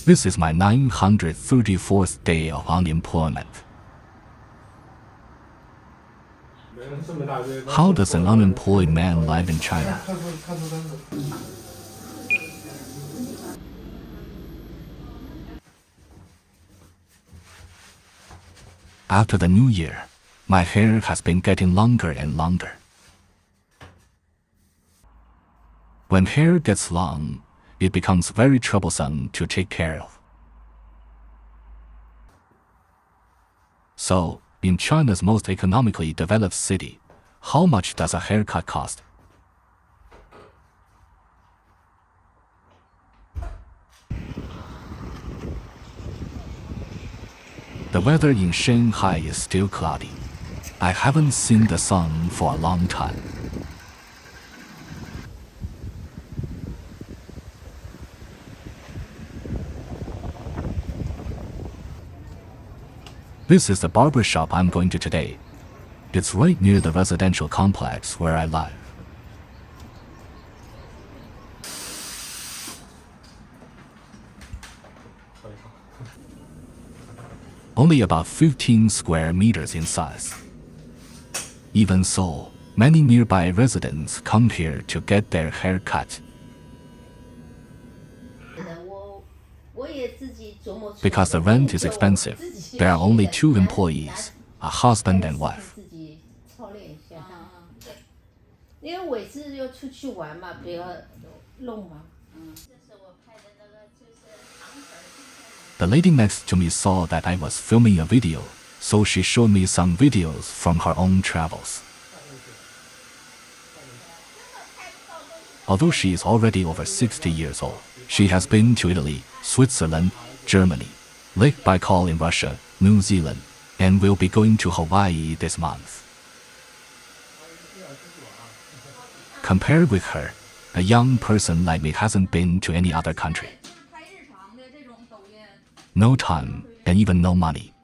This is my 934th day of unemployment. How does an unemployed man live in China? After the new year, my hair has been getting longer and longer. When hair gets long, it becomes very troublesome to take care of. So, in China's most economically developed city, how much does a haircut cost? The weather in Shanghai is still cloudy. I haven't seen the sun for a long time. This is the barber shop I'm going to today. It's right near the residential complex where I live. Only about 15 square meters in size. Even so, many nearby residents come here to get their hair cut. Because the rent is expensive, there are only 2 employees, a husband and wife. The lady next to me saw that I was filming a video, so she showed me some videos from her own travels. Although she is already over 60 years old, she has been to Italy, Switzerland, Germany, Lake Baikal in Russia, New Zealand, and will be going to Hawaii this month. Compared with her, a young person like me hasn't been to any other country. No time, and even no money.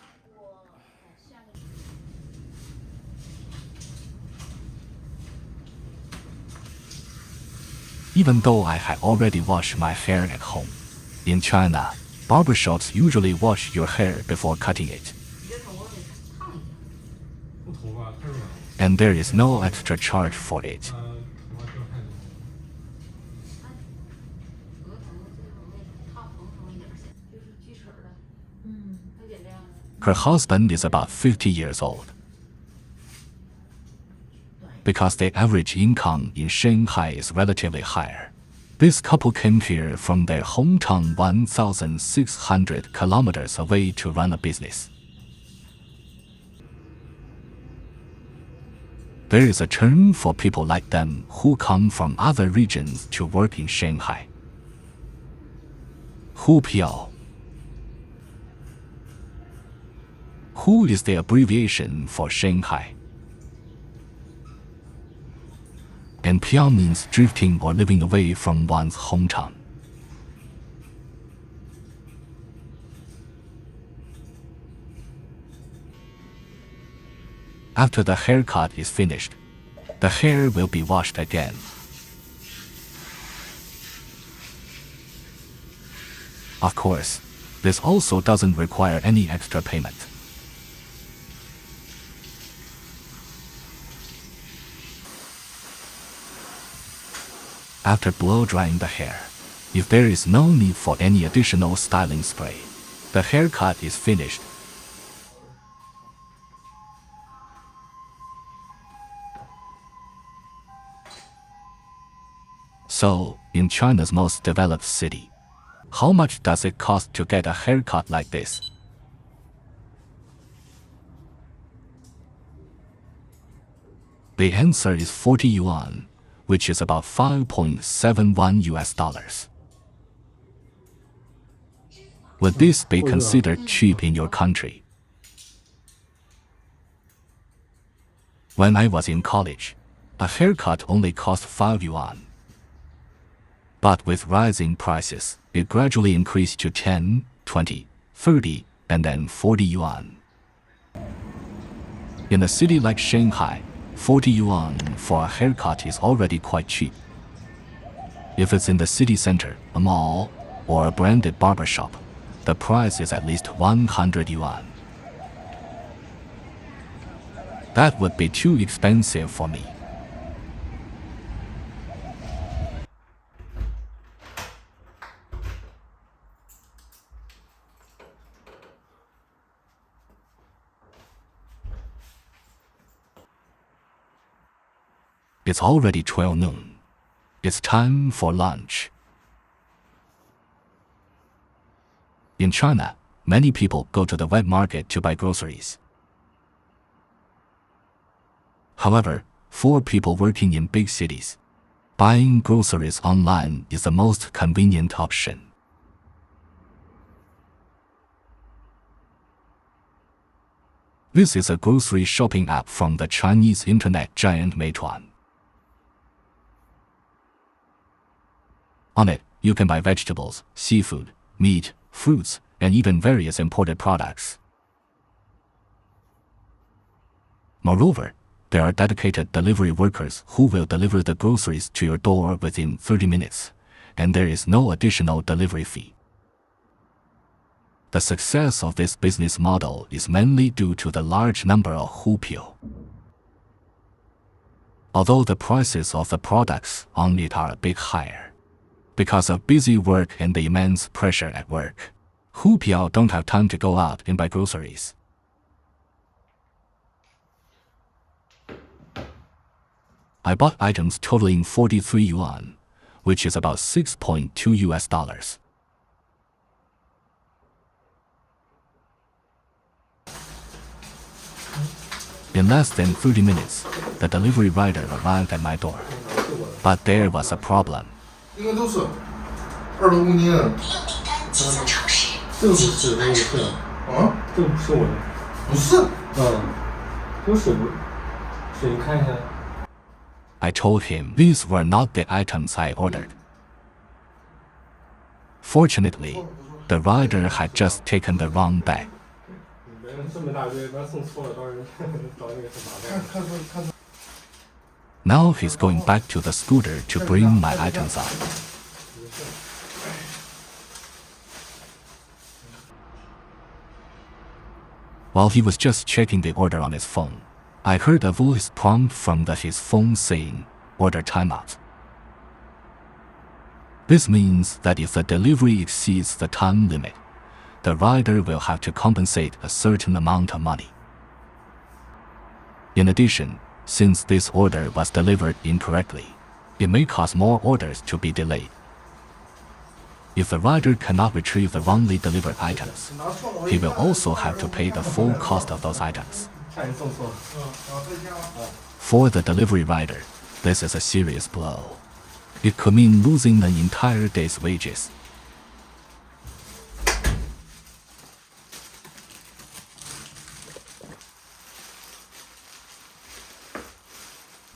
Even though I had already washed my hair at home, in China, barbershops usually wash your hair before cutting it. And there is no extra charge for it. Her husband is about 50 years old. Because the average income in Shanghai is relatively higher, this couple came here from their hometown 1,600 kilometers away to run a business. There is a term for people like them who come from other regions to work in Shanghai. Piao. Hu is the abbreviation for Shanghai. And Piao means drifting or living away from one's hometown. After the haircut is finished, the hair will be washed again. Of course, this also doesn't require any extra payment. After blow-drying the hair, if there is no need for any additional styling spray, the haircut is finished. So, in China's most developed city, how much does it cost to get a haircut like this? The answer is 40 yuan, which is about $5.71 US. Would this be considered cheap in your country? When I was in college, a haircut only cost 5 yuan. But with rising prices, it gradually increased to 10, 20, 30, and then 40 yuan. In a city like Shanghai, 40 yuan for a haircut is already quite cheap. If it's in the city center, a mall, or a branded barbershop, the price is at least 100 yuan. That would be too expensive for me. It's already 12 noon. It's time for lunch. In China, many people go to the wet market to buy groceries. However, for people working in big cities, buying groceries online is the most convenient option. This is a grocery shopping app from the Chinese internet giant Meituan. On it, you can buy vegetables, seafood, meat, fruits, and even various imported products. Moreover, there are dedicated delivery workers who will deliver the groceries to your door within 30 minutes, and there is no additional delivery fee. The success of this business model is mainly due to the large number of Piao. Although the prices of the products on it are a bit higher, because of busy work and the immense pressure at work, Piao don't have time to go out and buy groceries. I bought items totaling 43 yuan, which is about $6.2 US. In less than 30 minutes, the delivery rider arrived at my door. But there was a problem. 应该都是20公斤。这个不是，那个是啊？这个不是我的。不是。这个水你看一下。I told him these were not the items I ordered. Fortunately, the rider had just taken the wrong bag. 这么大堆，咱送错了，到时候找那个是麻烦。Now he's going back to the scooter to bring my items up. While he was just checking the order on his phone, I heard a voice prompt from his phone saying, "Order timeout." This means that if the delivery exceeds the time limit, the rider will have to compensate a certain amount of money. In addition, since this order was delivered incorrectly, it may cause more orders to be delayed. If the rider cannot retrieve the wrongly delivered items, he will also have to pay the full cost of those items. For the delivery rider, this is a serious blow. It could mean losing an entire day's wages.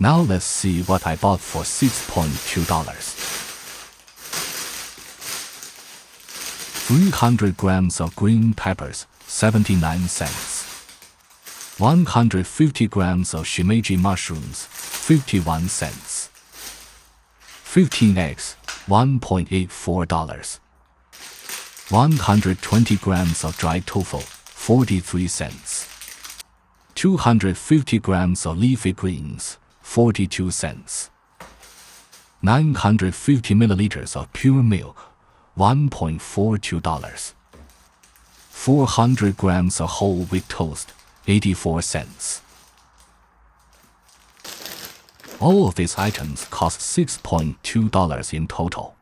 Now let's see what I bought for $6.2. 300 grams of green peppers, 79 cents. 150 grams of shimeji mushrooms, 51 cents. 15 eggs, $1.84. 120 grams of dried tofu, 43 cents. 250 grams of leafy greens, 42 cents. 950 milliliters of pure milk, $1.42. 400 grams of whole wheat toast, 84 cents. All of these items cost $6.2 in total.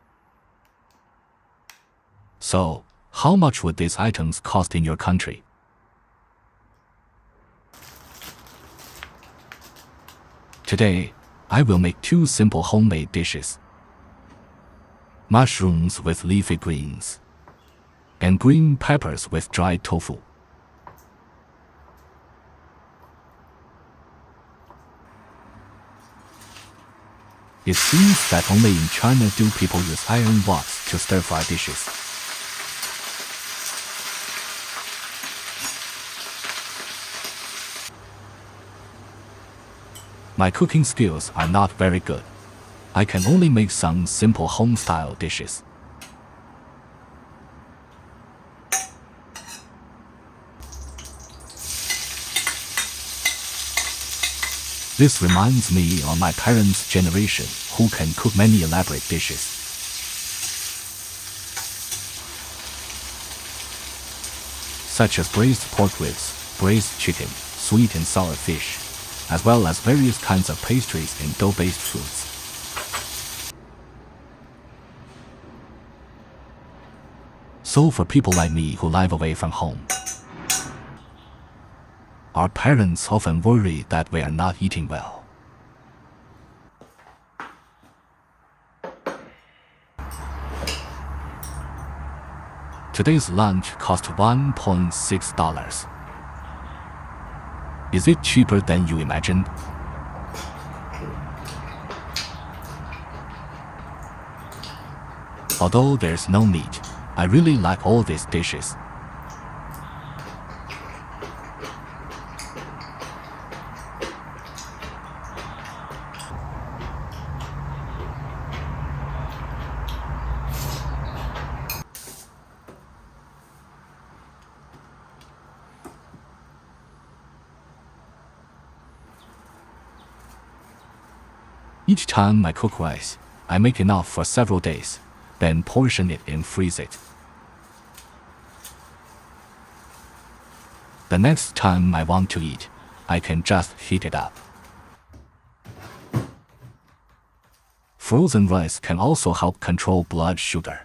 So, how much would these items cost in your country? Today, I will make two simple homemade dishes: mushrooms with leafy greens, and green peppers with dried tofu. It seems that only in China do people use iron woks to stir-fry dishes. My cooking skills are not very good. I can only make some simple home-style dishes. This reminds me of my parents' generation, who can cook many elaborate dishes. Such as braised pork ribs, braised chicken, sweet and sour fish, as well as various kinds of pastries and dough-based foods. So for people like me who live away from home, our parents often worry that we are not eating well. Today's lunch cost $1.6. Is it cheaper than you imagined? Although there's no meat, I really like all these dishes. Each time I cook rice, I make enough for several days, then portion it and freeze it. The next time I want to eat, I can just heat it up. Frozen rice can also help control blood sugar.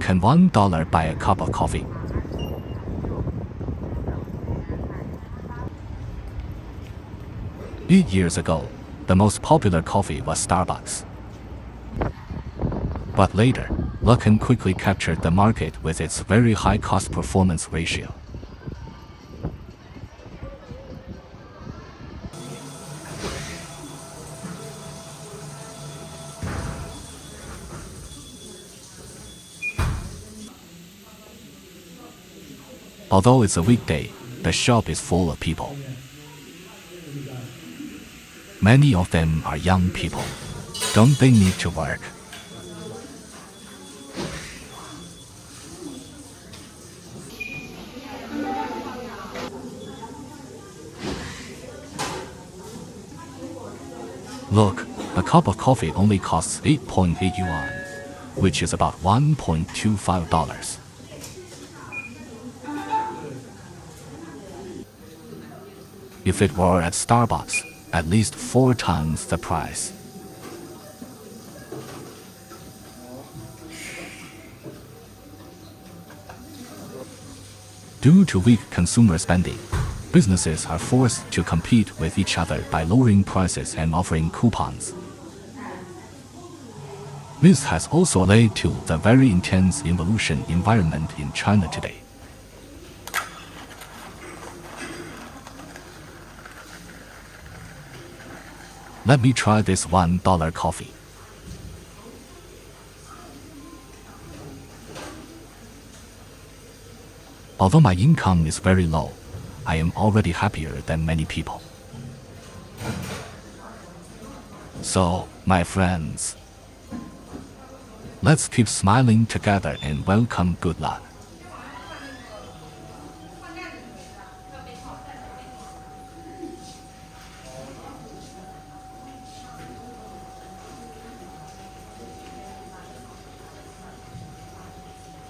Can $1 buy a cup of coffee? Years ago, the most popular coffee was Starbucks. But later, Luckin quickly captured the market with its very high cost-performance ratio. Although it's a weekday, the shop is full of people. Many of them are young people. Don't they need to work? Look, a cup of coffee only costs 8.8 yuan, which is about $1.25. If it were at Starbucks, at least 4 times the price. Due to weak consumer spending, businesses are forced to compete with each other by lowering prices and offering coupons. This has also led to the very intense evolution environment in China today. Let me try this $1 coffee. Although my income is very low, I am already happier than many people. So, my friends, let's keep smiling together and welcome good luck.